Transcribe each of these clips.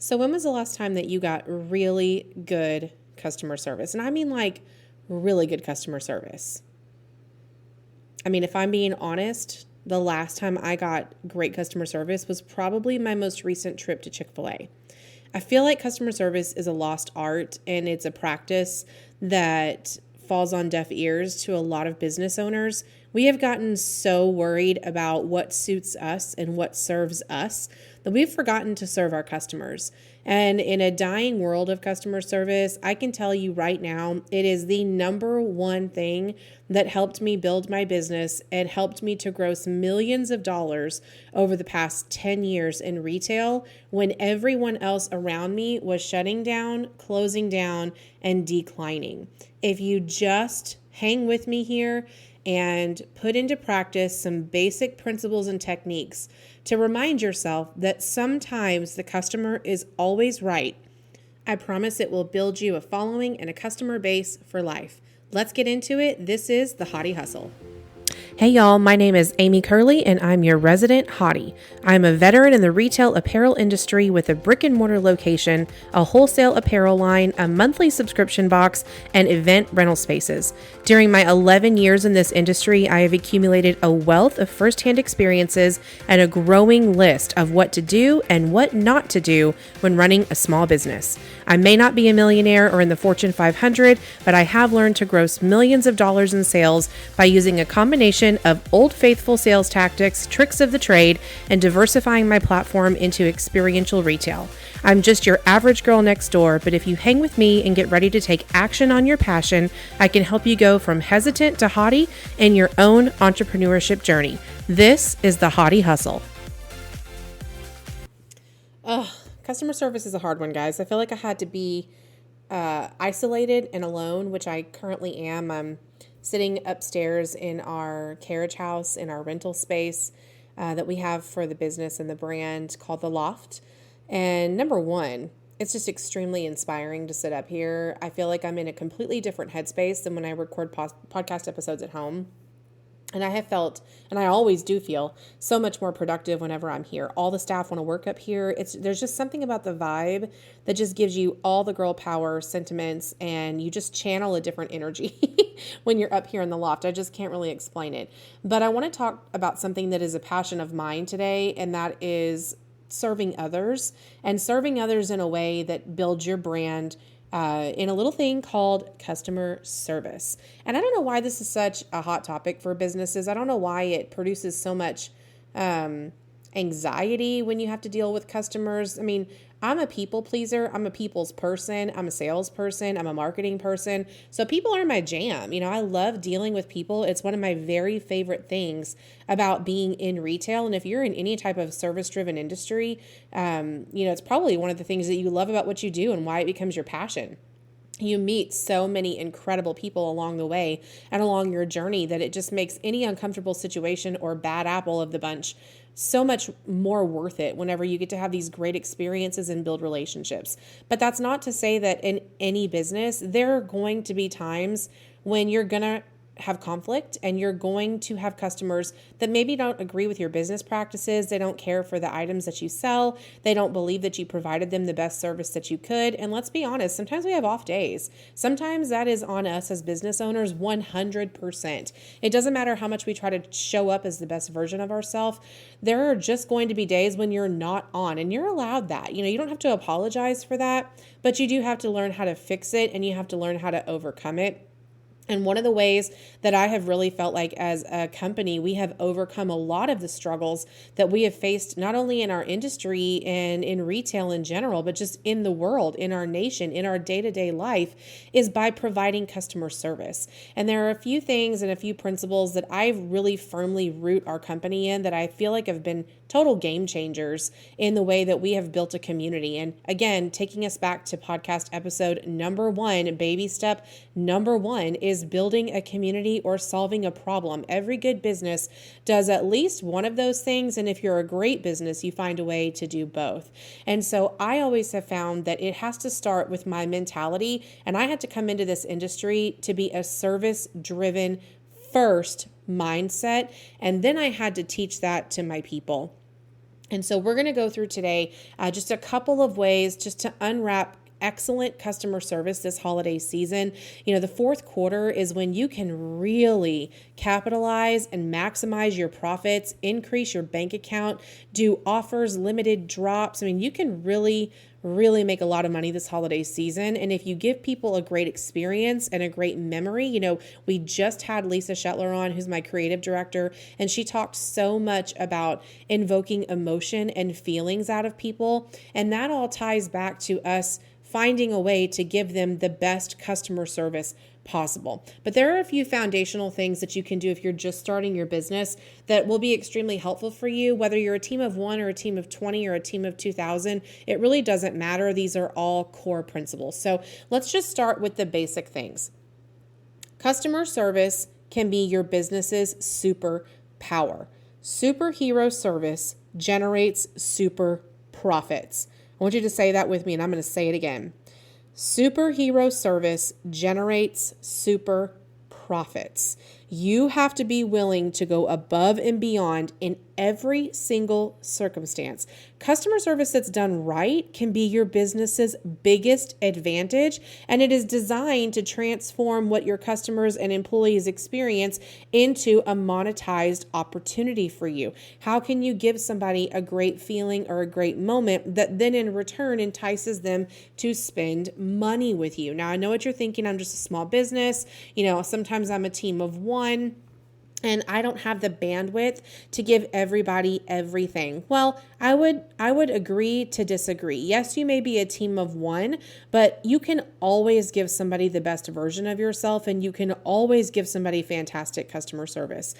So when was the last time that you got really good customer service? And I mean like really good customer service. I mean, if I'm being honest, the last time I got great customer service was probably my most recent trip to Chick-fil-A. I feel like customer service is a lost art and it's a practice that falls on deaf ears to a lot of business owners. We have gotten so worried about what suits us and what serves us that we've forgotten to serve our customers. And in a dying world of customer service, I can tell you right now, it is the number one thing that helped me build my business and helped me to gross millions of dollars over the past 10 years in retail when everyone else around me was shutting down, closing down, and declining. If you just hang with me here and put into practice some basic principles and techniques to remind yourself that sometimes the customer is always right, I promise it will build you a following and a customer base for life. Let's get into it. This is the Hottie Hustle. Hey y'all, my name is Amy Curley and I'm your resident hottie. I'm a veteran in the retail apparel industry with a brick and mortar location, a wholesale apparel line, a monthly subscription box, and event rental spaces. During my 11 years in this industry, I have accumulated a wealth of firsthand experiences and a growing list of what to do and what not to do when running a small business. I may not be a millionaire or in the Fortune 500, but I have learned to gross millions of dollars in sales by using a combination of old faithful sales tactics, tricks of the trade, and diversifying my platform into experiential retail. I'm just your average girl next door, but if you hang with me and get ready to take action on your passion, I can help you go from hesitant to hottie in your own entrepreneurship journey. This is the Hottie Hustle. Customer service is a hard one, guys. I feel like I had to be isolated and alone, which I currently am. I'm sitting upstairs in our carriage house in our rental space that we have for the business and the brand called The Loft. And number one, it's just extremely inspiring to sit up here. I feel like I'm in a completely different headspace than when I record podcast episodes at home. And I have felt, and I always do feel, so much more productive whenever I'm here. All the staff want to work up here. There's just something about the vibe that just gives you all the girl power sentiments, and you just channel a different energy when you're up here in the loft. I just can't really explain it. But I want to talk about something that is a passion of mine today, and that is serving others, and serving others in a way that builds your brand in a little thing called customer service. And I don't know why this is such a hot topic for businesses. I don't know why it produces so much anxiety when you have to deal with customers. I mean, I'm a people pleaser. I'm a people's person. I'm a salesperson. I'm a marketing person. So people are my jam. You know, I love dealing with people. It's one of my very favorite things about being in retail. And if you're in any type of service-driven industry, it's probably one of the things that you love about what you do and why it becomes your passion. You meet so many incredible people along the way and along your journey that it just makes any uncomfortable situation or bad apple of the bunch so much more worth it whenever you get to have these great experiences and build relationships. But that's not to say that in any business, there are going to be times when you're going to have conflict and you're going to have customers that maybe don't agree with your business practices. They don't care for the items that you sell. They don't believe that you provided them the best service that you could. And let's be honest, sometimes we have off days. Sometimes that is on us as business owners 100%. It doesn't matter how much we try to show up as the best version of ourselves. There are just going to be days when you're not on, and you're allowed that. You don't have to apologize for that, but you do have to learn how to fix it, and you have to learn how to overcome it. And one of the ways that I have really felt like as a company, we have overcome a lot of the struggles that we have faced, not only in our industry and in retail in general, but just in the world, in our nation, in our day-to-day life, is by providing customer service. And there are a few things and a few principles that I really firmly root our company in that I feel like have been total game changers in the way that we have built a community. And again, taking us back to podcast episode number 1, baby step number 1 is building a community or solving a problem. Every good business does at least one of those things. And if you're a great business, you find a way to do both. And so I always have found that it has to start with my mentality. And I had to come into this industry to be a service-driven first mindset. And then I had to teach that to my people. And so we're going to go through today just a couple of ways just to unwrap excellent customer service this holiday season. The fourth quarter is when you can really capitalize and maximize your profits, increase your bank account, do offers, limited drops. You can really make a lot of money this holiday season. And if you give people a great experience and a great memory, we just had Lisa Shetler on, who's my creative director, and she talked so much about invoking emotion and feelings out of people. And that all ties back to us finding a way to give them the best customer service possible. But there are a few foundational things that you can do if you're just starting your business that will be extremely helpful for you, whether you're a team of 1 or a team of 20 or a team of 2,000. It really doesn't matter. These are all core principles. So let's just start with the basic things. Customer service can be your business's superpower. Superhero service generates super profits. I want you to say that with me, and I'm going to say it again. Superhero service generates super profits. You have to be willing to go above and beyond in every single circumstance. Customer service that's done right can be your business's biggest advantage, and it is designed to transform what your customers and employees experience into a monetized opportunity for you. How can you give somebody a great feeling or a great moment that then in return entices them to spend money with you? Now, I know what you're thinking. I'm just a small business. Sometimes I'm a team of 1. And I don't have the bandwidth to give everybody everything. Well, I would agree to disagree. Yes, you may be a team of 1, but you can always give somebody the best version of yourself, and you can always give somebody fantastic customer service.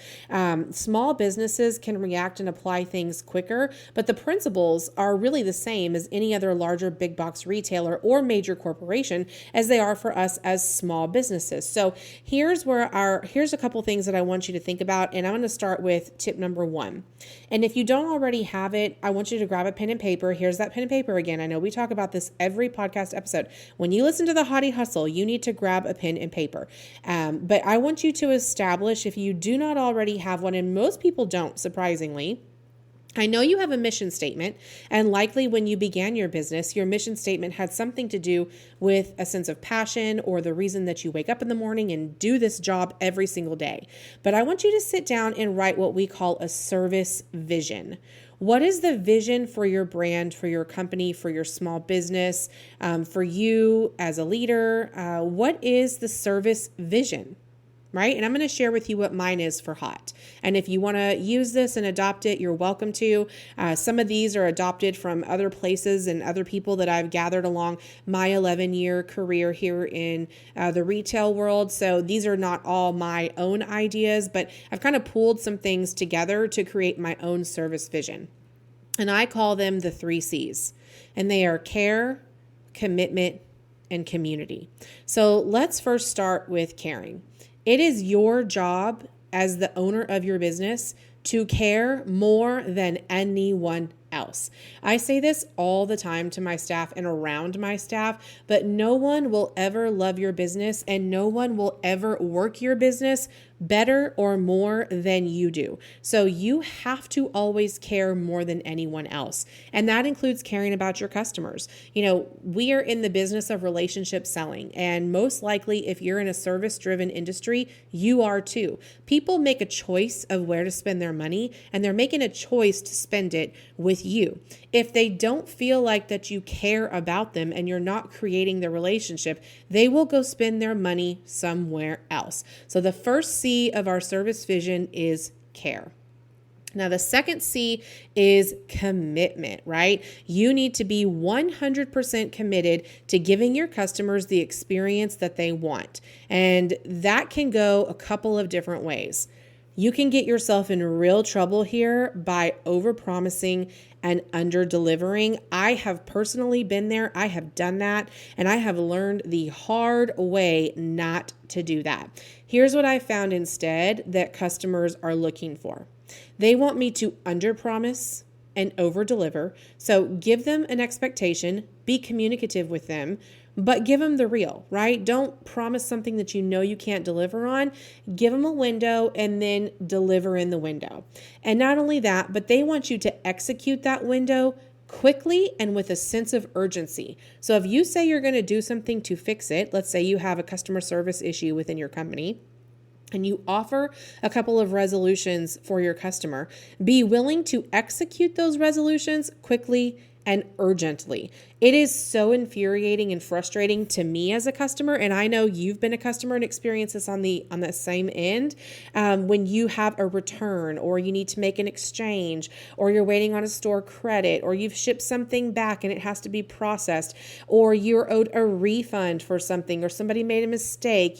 Small businesses can react and apply things quicker, but the principles are really the same as any other larger big box retailer or major corporation as they are for us as small businesses. So here's a couple things that I want you to think about, and I'm going to start with tip number 1. And if you don't already have it, I want you to grab a pen and paper. Here's that pen and paper again. I know we talk about this every podcast episode. When you listen to the Hottie Hustle, you need to grab a pen and paper. But I want you to establish, if you do not already have one, and most people don't, surprisingly, I know you have a mission statement, and likely when you began your business, your mission statement had something to do with a sense of passion or the reason that you wake up in the morning and do this job every single day. But I want you to sit down and write what we call a service vision. What is the vision for your brand, for your company, for your small business, for you as a leader? What is the service vision? Right? And I'm going to share with you what mine is for HOT. And if you want to use this and adopt it, you're welcome to. Some of these are adopted from other places and other people that I've gathered along my 11-year career here in the retail world. So these are not all my own ideas, but I've kind of pulled some things together to create my own service vision. And I call them the 3 C's. And they are care, commitment, and community. So let's first start with caring. It is your job as the owner of your business to care more than anyone else. I say this all the time to my staff and around my staff, but no one will ever love your business and no one will ever work your business better or more than you do. So you have to always care more than anyone else. And that includes caring about your customers. We are in the business of relationship selling, and most likely if you're in a service-driven industry, you are too. People make a choice of where to spend their money, and they're making a choice to spend it with you. If they don't feel like that you care about them and you're not creating the relationship, they will go spend their money somewhere else. So the first C of our service vision is care. Now, the second C is commitment, right? You need to be 100% committed to giving your customers the experience that they want. And that can go a couple of different ways. You can get yourself in real trouble here by overpromising and under-delivering. I have personally been there. I have done that, and I have learned the hard way not to do that. Here's what I found instead that customers are looking for. They want me to under-promise and over-deliver. So give them an expectation, be communicative with them. but give them the real, right? Don't promise something that you know you can't deliver on. Give them a window and then deliver in the window. And not only that, but they want you to execute that window quickly and with a sense of urgency. So if you say you're going to do something to fix it, let's say you have a customer service issue within your company, and you offer a couple of resolutions for your customer, be willing to execute those resolutions quickly and urgently. It is so infuriating and frustrating to me as a customer, and I know you've been a customer and experienced this on the same end. When you have a return, or you need to make an exchange, or you're waiting on a store credit, or you've shipped something back and it has to be processed, or you're owed a refund for something, or somebody made a mistake.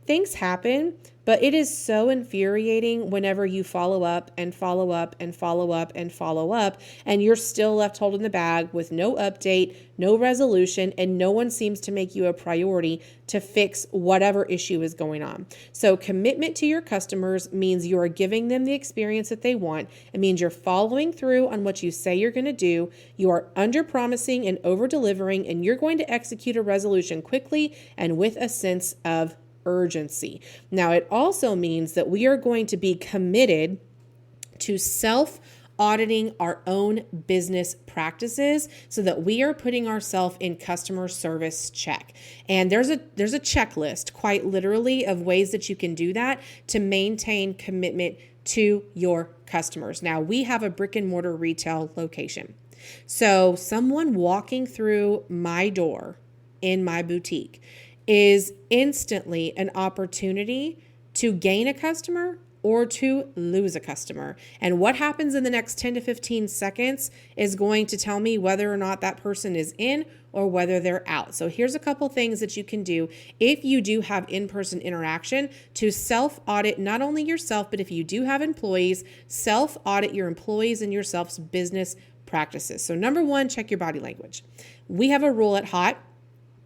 Things happen, but it is so infuriating whenever you follow up and follow up and follow up and follow up, and you're still left holding the bag with no update, no resolution, and no one seems to make you a priority to fix whatever issue is going on. So commitment to your customers means you are giving them the experience that they want. It means you're following through on what you say you're going to do. You are under promising and over delivering, and you're going to execute a resolution quickly and with a sense of urgency. Now, it also means that we are going to be committed to self-auditing our own business practices so that we are putting ourselves in customer service check. And there's a checklist, quite literally, of ways that you can do that to maintain commitment to your customers. Now, we have a brick and mortar retail location. So someone walking through my door in my boutique is instantly an opportunity to gain a customer or to lose a customer. And what happens in the next 10 to 15 seconds is going to tell me whether or not that person is in or whether they're out. So here's a couple things that you can do if you do have in-person interaction to self-audit not only yourself, but if you do have employees, self-audit your employees and yourself's business practices. So number one, check your body language. We have a rule at HOT.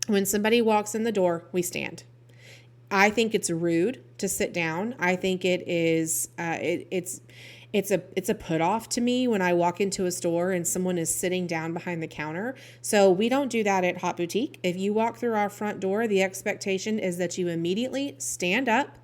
When somebody walks in the door, we stand. I think it's rude to sit down. I think it is it's a put off to me when I walk into a store and someone is sitting down behind the counter. So we don't do that at Hot Boutique. If you walk through our front door, the expectation is that you immediately stand up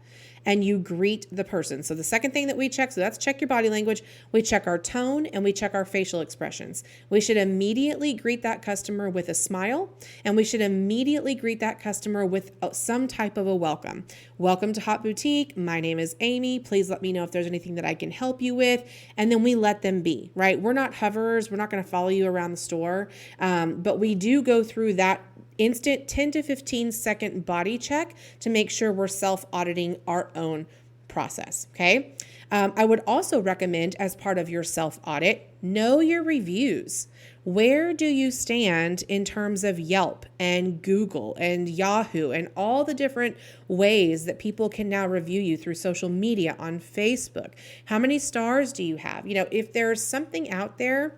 and you greet the person. So the second thing that we check, so that's check your body language, we check our tone and we check our facial expressions. We should immediately greet that customer with a smile, and we should immediately greet that customer with some type of a welcome. Welcome to Hot Boutique. My name is Amy. Please let me know if there's anything that I can help you with. And then we let them be, right? We're not hoverers. We're not going to follow you around the store. But we do go through that instant 10 to 15 second body check to make sure we're self-auditing our own process, okay? I would also recommend, as part of your self-audit, know your reviews. Where do you stand in terms of Yelp and Google and Yahoo and all the different ways that people can now review you through social media, on Facebook? How many stars do you have? If there's something out there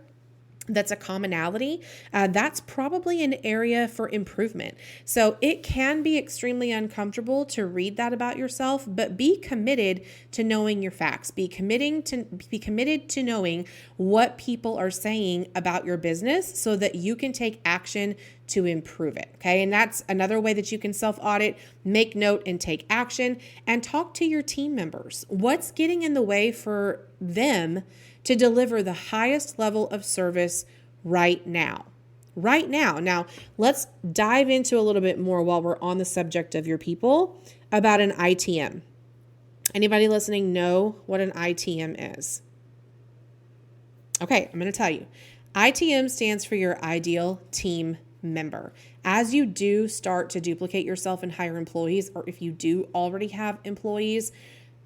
that's a commonality, that's probably an area for improvement. So it can be extremely uncomfortable to read that about yourself, but be committed to knowing your facts. Be committed to knowing what people are saying about your business so that you can take action to improve it. Okay. And that's another way that you can self-audit. Make note and take action, and talk to your team members. What's getting in the way for them to deliver the highest level of service right now? Now, let's dive into a little bit more while we're on the subject of your people about an ITM. Anybody listening know what an ITM is? Okay, I'm going to tell you. ITM stands for your ideal team member. As you do start to duplicate yourself and hire employees, or if you do already have employees,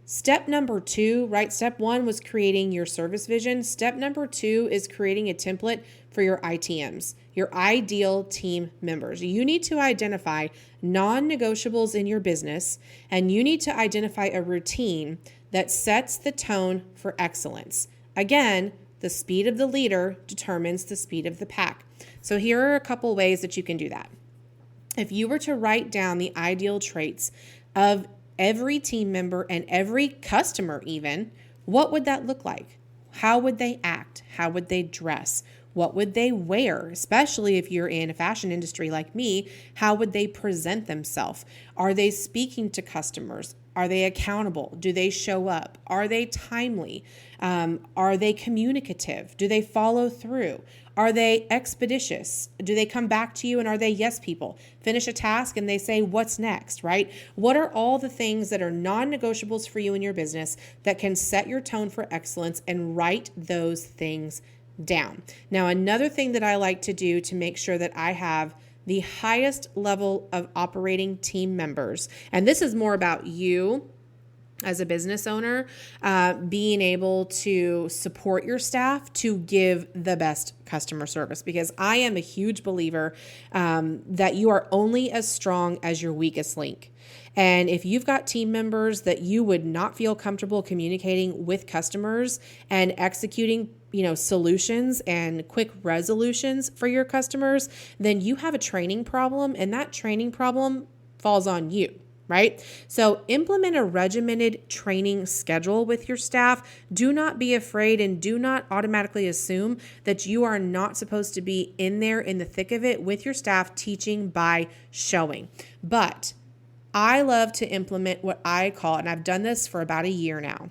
step number 2, right? Step 1 was creating your service vision. Step number 2 is creating a template for your ITMs, your ideal team members. You need to identify non-negotiables in your business, and you need to identify a routine that sets the tone for excellence. Again, the speed of the leader determines the speed of the pack. So here are a couple ways that you can do that. If you were to write down the ideal traits of every team member and every customer even, what would that look like? How would they act? How would they dress? What would they wear? Especially if you're in a fashion industry like me, how would they present themselves? Are they speaking to customers? Are they accountable? Do they show up? Are they timely? Are they communicative? Do they follow through? Are they expeditious? Do they come back to you and are they yes people? Finish a task and they say, what's next, right? What are all the things that are non-negotiables for you in your business that can set your tone for excellence, and write those things down. Now, another thing that I like to do to make sure that I have the highest level of operating team members, and this is more about you as a business owner, being able to support your staff to give the best customer service, because I am a huge believer that you are only as strong as your weakest link. And if you've got team members that you would not feel comfortable communicating with customers and executing, solutions and quick resolutions for your customers, then you have a training problem, and that training problem falls on you. Right? So implement a regimented training schedule with your staff. Do not be afraid, and do not automatically assume that you are not supposed to be in there in the thick of it with your staff, teaching by showing. But I love to implement what I call, and I've done this for about a year now,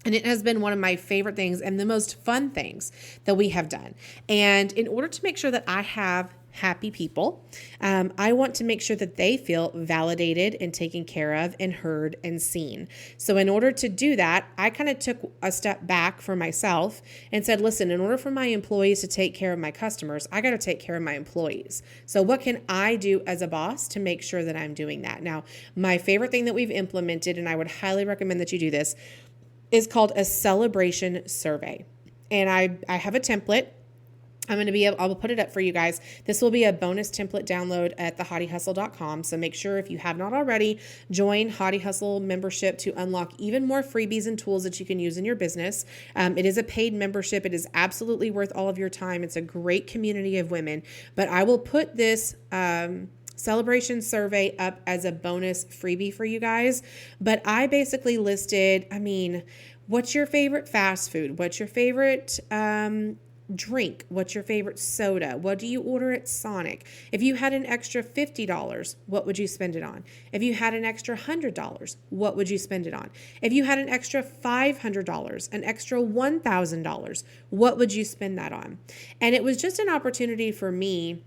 and it has been one of my favorite things and the most fun things that we have done. And in order to make sure that I have happy people, I want to make sure that they feel validated and taken care of and heard and seen. So in order to do that, I kind of took a step back for myself and said, listen, in order for my employees to take care of my customers, I got to take care of my employees. So what can I do as a boss to make sure that I'm doing that? Now, my favorite thing that we've implemented, and I would highly recommend that you do this, is called a celebration survey. And I have a template. I'll put it up for you guys. This will be a bonus template download at thehottihustle.com. So make sure, if you have not already, join Hottie Hustle membership to unlock even more freebies and tools that you can use in your business. It is a paid membership. It is absolutely worth all of your time. It's a great community of women, but I will put this, celebration survey up as a bonus freebie for you guys. But I basically listed, what's your favorite fast food? What's your favorite, drink? What's your favorite soda? What do you order at Sonic? If you had an extra $50, what would you spend it on? If you had an extra $100, what would you spend it on? If you had an extra $500, an extra $1,000, what would you spend that on? And it was just an opportunity for me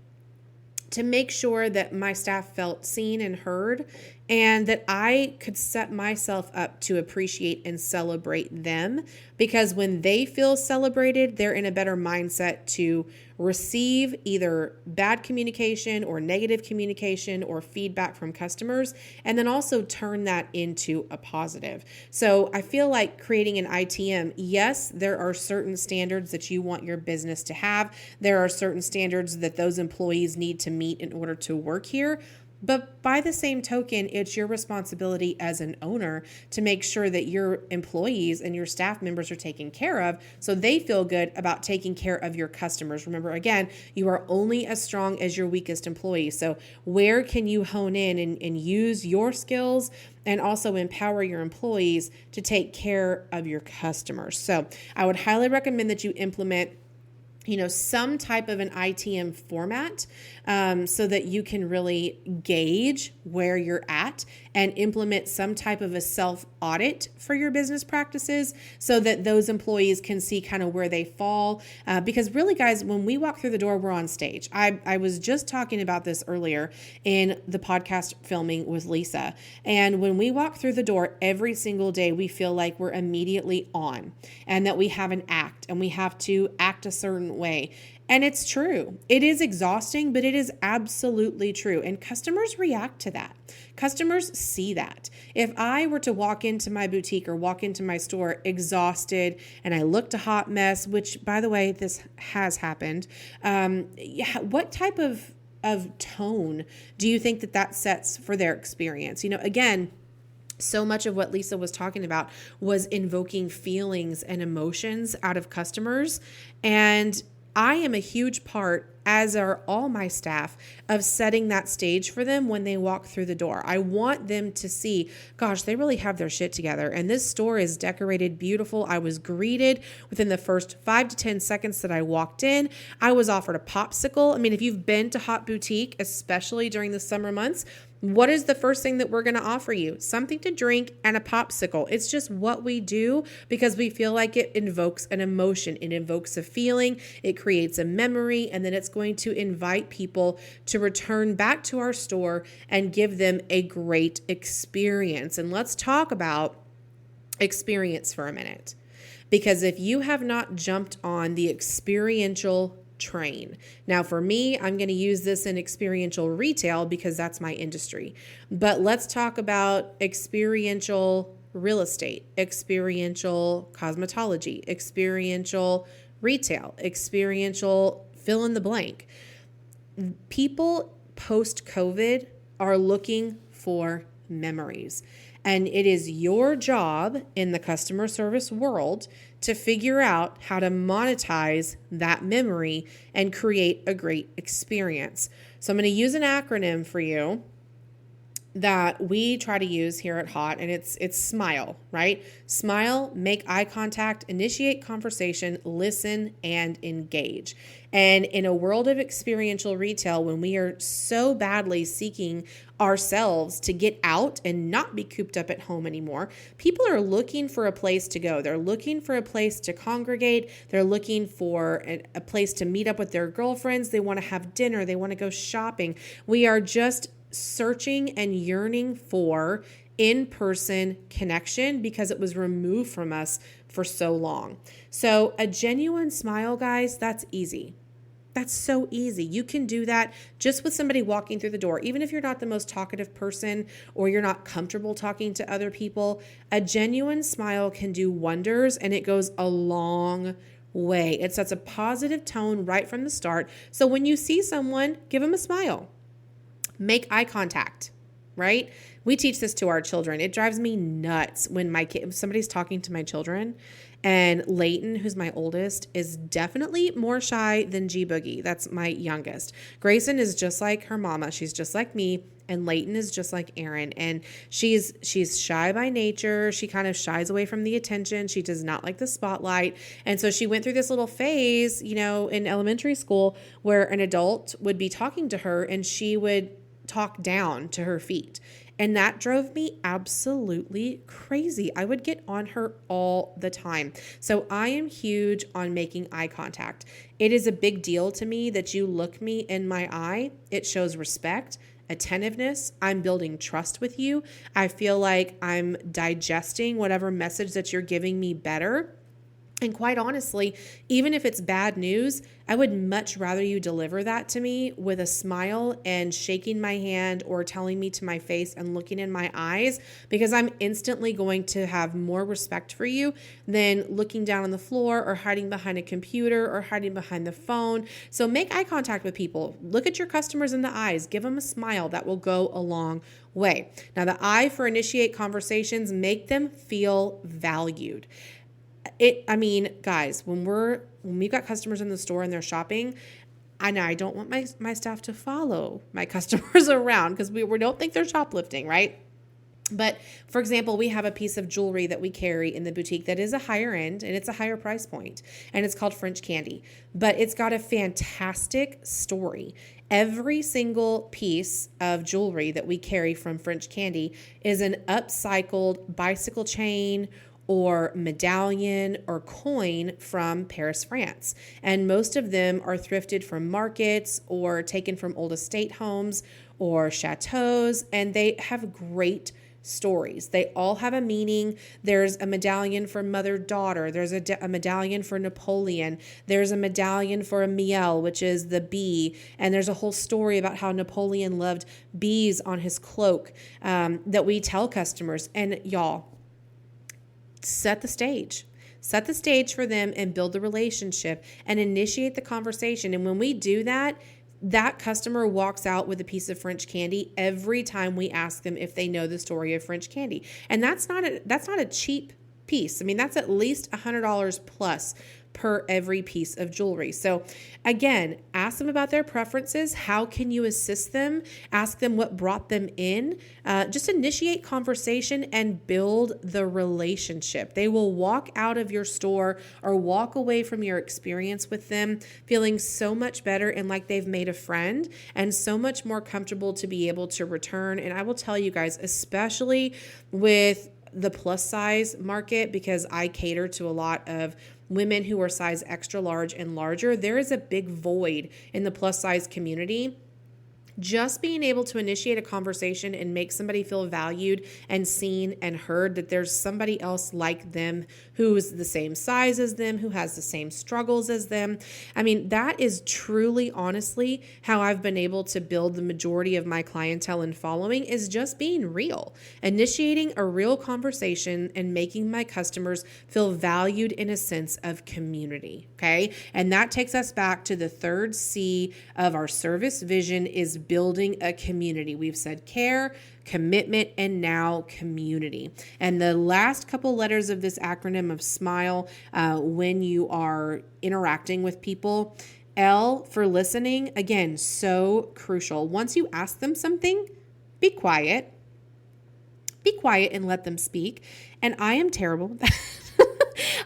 to make sure that my staff felt seen and heard, and that I could set myself up to appreciate and celebrate them, because when they feel celebrated, they're in a better mindset to receive either bad communication or negative communication or feedback from customers, and then also turn that into a positive. So I feel like creating an ITM, yes, there are certain standards that you want your business to have. There are certain standards that those employees need to meet in order to work here. But by the same token, it's your responsibility as an owner to make sure that your employees and your staff members are taken care of, so they feel good about taking care of your customers. Remember, again, you are only as strong as your weakest employee. So where can you hone in and use your skills and also empower your employees to take care of your customers? So I would highly recommend that you implement some type of an ITM format, so that you can really gauge where you're at and implement some type of a self-audit for your business practices, so that those employees can see kind of where they fall. Because really, guys, when we walk through the door, we're on stage. I was just talking about this earlier in the podcast filming with Lisa. And when we walk through the door every single day, we feel like we're immediately on, and that we have an act, and we have to act a certain way. And it's true. It is exhausting, but it is absolutely true. And customers react to that. Customers see that. If I were to walk into my boutique or walk into my store exhausted and I looked a hot mess, which, by the way, this has happened, what type of tone do you think that sets for their experience? Again, so much of what Lisa was talking about was invoking feelings and emotions out of customers. And I am a huge part as are all my staff, of setting that stage for them when they walk through the door. I want them to see, gosh, they really have their shit together. And this store is decorated beautiful. I was greeted within the first 5 to 10 seconds that I walked in. I was offered a popsicle. I mean, if you've been to Hot Boutique, especially during the summer months, what is the first thing that we're going to offer you? Something to drink and a popsicle. It's just what we do because we feel like it invokes an emotion. It invokes a feeling. It creates a memory, and then it's going to invite people to return back to our store and give them a great experience. And let's talk about experience for a minute. Because if you have not jumped on the experiential train. Now, for me, I'm going to use this in experiential retail because that's my industry. But let's talk about experiential real estate, experiential cosmetology, experiential retail, experiential fill in the blank. People post-COVID are looking for memories. And it is your job in the customer service world to figure out how to monetize that memory and create a great experience. So I'm going to use an acronym for you that we try to use here at Hot, and it's SMILE, right? Smile, make eye contact, initiate conversation, listen, and engage. And in a world of experiential retail, when we are so badly seeking ourselves to get out and not be cooped up at home anymore, people are looking for a place to go. They're looking for a place to congregate. They're looking for a place to meet up with their girlfriends. They want to have dinner. They want to go shopping. We are just searching and yearning for in-person connection because it was removed from us for so long. So a genuine smile, guys, that's easy. That's so easy. You can do that just with somebody walking through the door. Even if you're not the most talkative person or you're not comfortable talking to other people, a genuine smile can do wonders, and it goes a long way. It sets a positive tone right from the start. So when you see someone, give them a smile. Make eye contact, right? We teach this to our children. It drives me nuts when somebody's talking to my children, and Layton, who's my oldest, is definitely more shy than G Boogie. That's my youngest. Grayson is just like her mama. She's just like me. And Layton is just like Aaron. And she's shy by nature. She kind of shies away from the attention. She does not like the spotlight. And so she went through this little phase, in elementary school where an adult would be talking to her and she would talk down to her feet. And that drove me absolutely crazy. I would get on her all the time. So I am huge on making eye contact. It is a big deal to me that you look me in my eye. It shows respect, attentiveness. I'm building trust with you. I feel like I'm digesting whatever message that you're giving me better. And quite honestly, even if it's bad news, I would much rather you deliver that to me with a smile and shaking my hand or telling me to my face and looking in my eyes, because I'm instantly going to have more respect for you than looking down on the floor or hiding behind a computer or hiding behind the phone. So make eye contact with people. Look at your customers in the eyes. Give them a smile. That will go a long way. Now, the I for initiate conversations, make them feel valued. Guys, when we've got customers in the store and they're shopping, I don't want my staff to follow my customers around because we don't think they're shoplifting, right? But for example, we have a piece of jewelry that we carry in the boutique that is a higher end and it's a higher price point, and it's called French Candy, but it's got a fantastic story. Every single piece of jewelry that we carry from French Candy is an upcycled bicycle chain or medallion or coin from Paris, France. And most of them are thrifted from markets or taken from old estate homes or chateaus, and they have great stories. They all have a meaning. There's a medallion for mother-daughter. There's a medallion for Napoleon. There's a medallion for a miel, which is the bee. And there's a whole story about how Napoleon loved bees on his cloak that we tell customers. And y'all, set the stage for them and build the relationship and initiate the conversation. And when we do that, that customer walks out with a piece of French candy every time we ask them if they know the story of French Candy. And that's not a cheap piece. That's at least $100 plus per every piece of jewelry. So again, ask them about their preferences. How can you assist them? Ask them what brought them in. Just initiate conversation and build the relationship. They will walk out of your store or walk away from your experience with them feeling so much better and like they've made a friend and so much more comfortable to be able to return. And I will tell you guys, especially with the plus size market, because I cater to a lot of women who are size extra large and larger, there is a big void in the plus size community. Just being able to initiate a conversation and make somebody feel valued and seen and heard, that there's somebody else like them who's the same size as them, who has the same struggles as them. I mean, that is truly, honestly, how I've been able to build the majority of my clientele and following, is just being real, initiating a real conversation and making my customers feel valued in a sense of community. Okay. And that takes us back to the third C of our service vision, is building a community. We've said care, commitment, and now community. And the last couple letters of this acronym of SMILE, when you are interacting with people, L for listening, again, so crucial. Once you ask them something, be quiet. Be quiet and let them speak. And I am terrible.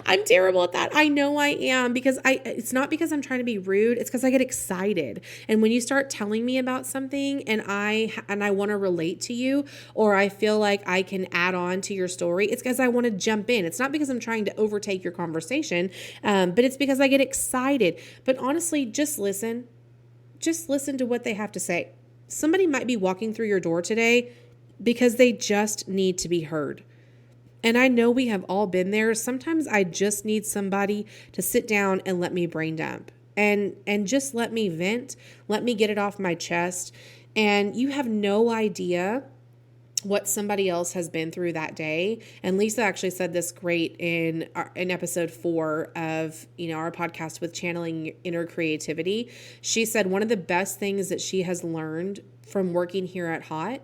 I'm terrible at that. I know I am, because it's not because I'm trying to be rude. It's because I get excited. And when you start telling me about something and I want to relate to you, or I feel like I can add on to your story, it's because I want to jump in. It's not because I'm trying to overtake your conversation, but it's because I get excited. But honestly, just listen. Just listen to what they have to say. Somebody might be walking through your door today because they just need to be heard. And I know we have all been there. Sometimes I just need somebody to sit down and let me brain dump and just let me vent, let me get it off my chest. And you have no idea what somebody else has been through that day. And Lisa actually said this great in episode 4 of, our podcast with channeling inner creativity. She said one of the best things that she has learned from working here at Hot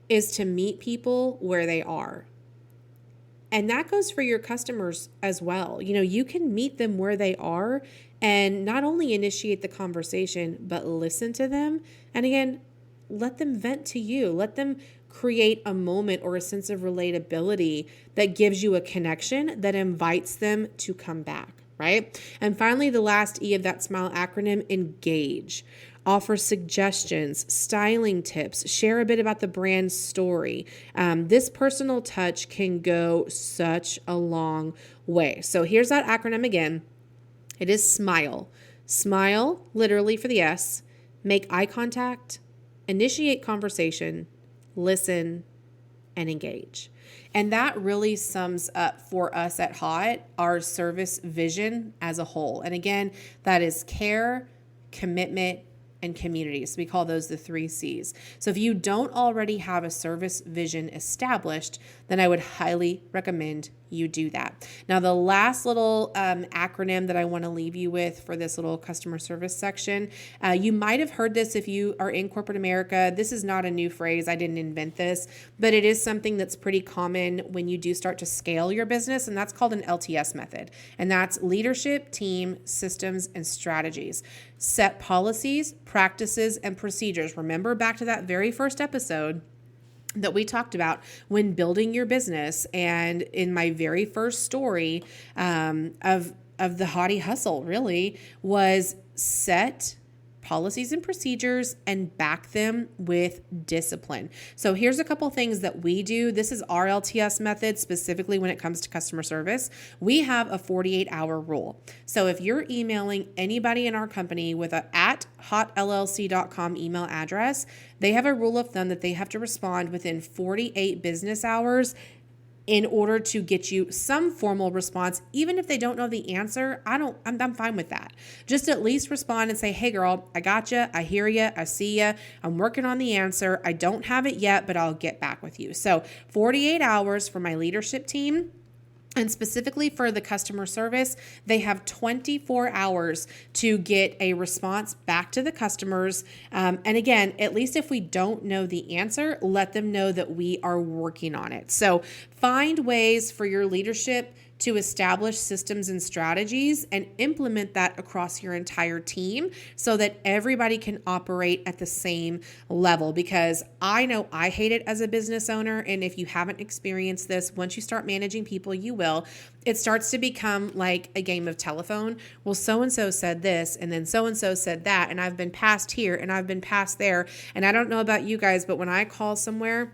is to meet people where they are. And that goes for your customers as well. You can meet them where they are and not only initiate the conversation, but listen to them. And again, let them vent to you. Let them create a moment or a sense of relatability that gives you a connection that invites them to come back, right? And finally, the last E of that SMILE acronym, engage. Offer suggestions, styling tips, share a bit about the brand story. This personal touch can go such a long way. So here's that acronym again. It is SMILE. SMILE, literally for the S, make eye contact, initiate conversation, listen, and engage. And that really sums up for us at Hot our service vision as a whole. And again, that is care, commitment, and community. So we call those the 3 C's. So if you don't already have a service vision established, then I would highly recommend you do that. Now, the last little acronym that I want to leave you with for this little customer service section, you might have heard this if you are in corporate America. This is not a new phrase. I didn't invent this, but it is something that's pretty common when you do start to scale your business, and that's called an LTS method. And that's leadership, team, systems, and strategies. Set policies, practices, and procedures. Remember back to that very first episode that we talked about when building your business, and in my very first story of the Hottie Hustle really was set policies and procedures and back them with discipline. So here's a couple things that we do. This is our LTS method specifically when it comes to customer service. We have a 48-hour rule. So if you're emailing anybody in our company with a @hotllc.com email address, they have a rule of thumb that they have to respond within 48 business hours in order to get you some formal response. Even if they don't know the answer, I'm fine with that. Just at least respond and say, hey girl, I got you. I hear you. I see you. I'm working on the answer. I don't have it yet, but I'll get back with you. So 48 hours for my leadership team. And specifically for the customer service, they have 24 hours to get a response back to the customers. And again, at least if we don't know the answer, let them know that we are working on it. So find ways for your leadership to establish systems and strategies and implement that across your entire team so that everybody can operate at the same level. Because I know I hate it as a business owner. And if you haven't experienced this, once you start managing people, you will. It starts to become like a game of telephone. Well, so-and-so said this, and then so-and-so said that, and I've been passed here, and I've been passed there. And I don't know about you guys, but when I call somewhere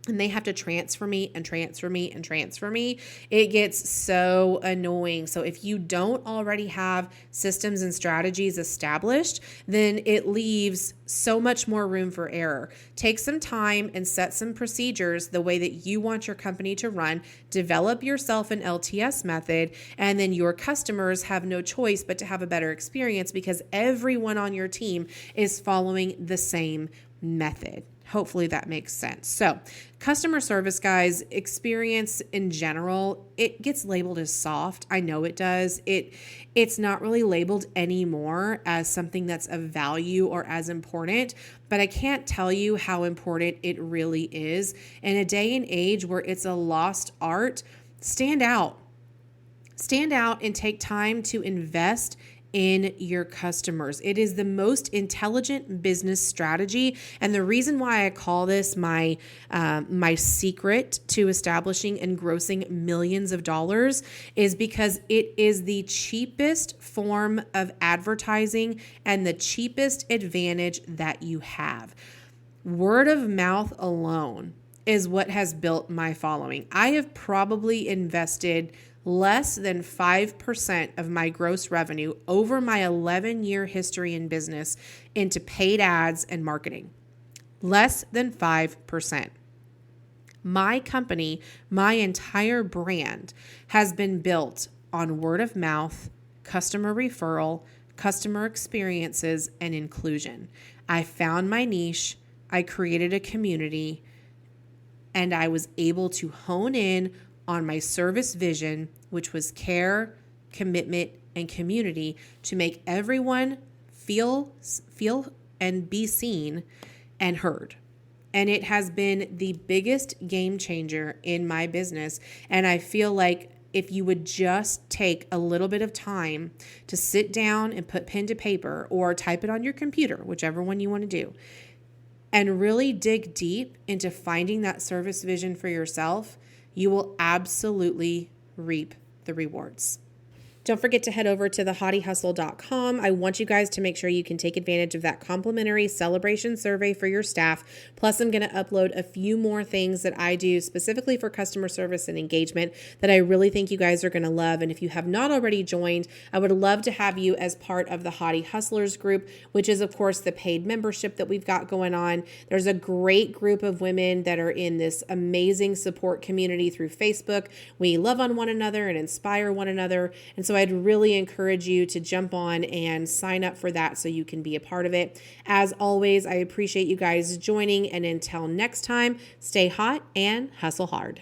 and they have to transfer me and transfer me and transfer me, it gets so annoying. So if you don't already have systems and strategies established, then it leaves so much more room for error. Take some time and set some procedures the way that you want your company to run. Develop yourself an LTS method, and then your customers have no choice but to have a better experience because everyone on your team is following the same method. Hopefully that makes sense. So customer service, guys, experience in general, it gets labeled as soft. I know it does. It's not really labeled anymore as something that's of value or as important, but I can't tell you how important it really is. In a day and age where it's a lost art, stand out. Stand out and take time to invest in your customers. It is the most intelligent business strategy. And the reason why I call this my secret to establishing and grossing millions of dollars is because it is the cheapest form of advertising and the cheapest advantage that you have. Word of mouth alone is what has built my following. I have probably invested less than 5% of my gross revenue over my 11-year history in business into paid ads and marketing. Less than 5%. My company, my entire brand has been built on word of mouth, customer referral, customer experiences, and inclusion. I found my niche, I created a community, and I was able to hone in on my service vision, which was care, commitment, and community, to make everyone feel and be seen and heard. And it has been the biggest game changer in my business. And I feel like if you would just take a little bit of time to sit down and put pen to paper or type it on your computer, whichever one you want to do, and really dig deep into finding that service vision for yourself, you will absolutely reap the rewards. Don't forget to head over to thehottihustle.com. I want you guys to make sure you can take advantage of that complimentary celebration survey for your staff. Plus, I'm going to upload a few more things that I do specifically for customer service and engagement that I really think you guys are going to love. And if you have not already joined, I would love to have you as part of the Hottie Hustlers group, which is, of course, the paid membership that we've got going on. There's a great group of women that are in this amazing support community through Facebook. We love on one another and inspire one another. And so I'd really encourage you to jump on and sign up for that so you can be a part of it. As always, I appreciate you guys joining. And until next time, stay hot and hustle hard.